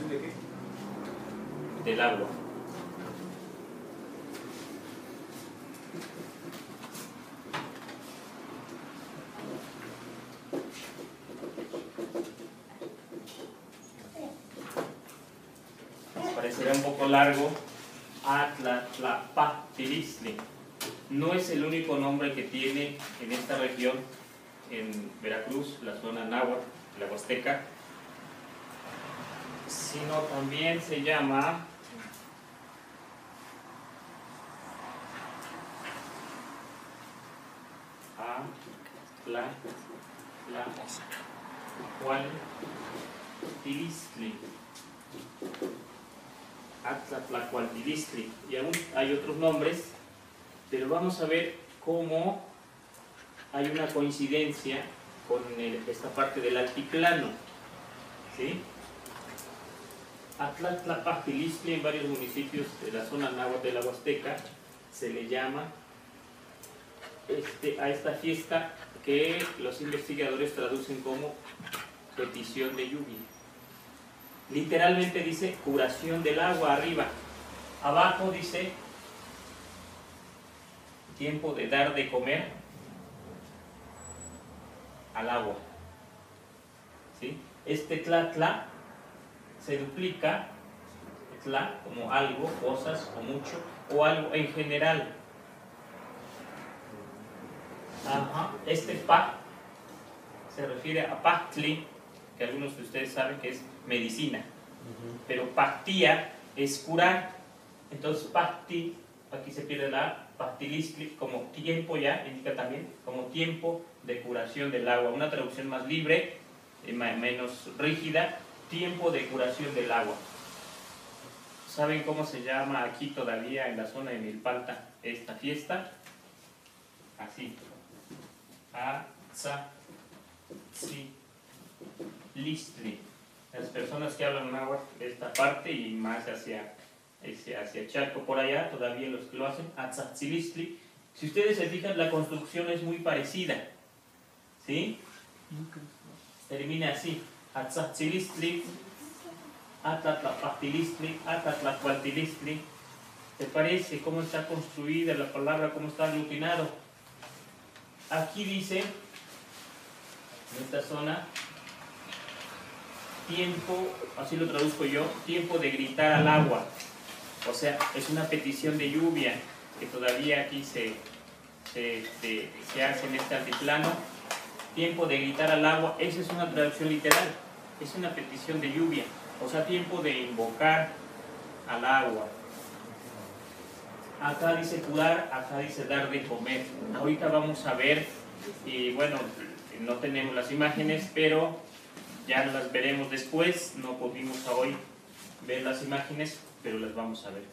curación de qué? Del agua. Parecerá un poco largo. Atlatlapahtilistli. No es el único nombre que tiene en esta región, en Veracruz, la zona náhuatl, la Huasteca, sino también se llama Atlatlacualtilistli. Atlatlacualtilistli. Y aún hay otros nombres, pero vamos a ver cómo hay una coincidencia con esta parte del altiplano. ¿Sí? Atlatlapahtilistli, en varios municipios de la zona náhuatl de la Huasteca se le llama a esta fiesta que los investigadores traducen como petición de lluvia. Literalmente dice curación del agua arriba. Abajo dice tiempo de dar de comer al agua. ¿Sí? Este tlatla se duplica, tla como algo, cosas o mucho, o algo en general. Ajá. Este pa se refiere a pahtli, que algunos de ustedes saben que es medicina, pero pahtía es curar. Entonces pahti, aquí se pierde la pahtilistli, como tiempo, ya indica también como tiempo de curación del agua. Una traducción más libre, menos rígida, tiempo de curación del agua. ¿Saben cómo se llama aquí todavía en la zona de Milpalta esta fiesta? Así. Atzatzilistli. Las personas que hablan náhuatl de esta parte y más hacia Chalco por allá, todavía los que lo hacen, Atzatzilistli. Si ustedes se fijan, la construcción es muy parecida. ¿Sí? Termina así. Atzatzilistli, Atlatlapahtilistli, Atlatlacualtilistli. ¿Te parece cómo está construida la palabra, cómo está aglutinado? Aquí dice, en esta zona, tiempo, así lo traduzco yo, tiempo de gritar al agua. O sea, es una petición de lluvia que todavía aquí se hace en este altiplano. Tiempo de gritar al agua, esa es una traducción literal, es una petición de lluvia. O sea, tiempo de invocar al agua. Acá dice curar, acá dice dar de comer. Ahorita vamos a ver, y bueno, no tenemos las imágenes, pero ya las veremos después. No pudimos hoy ver las imágenes, pero las vamos a ver.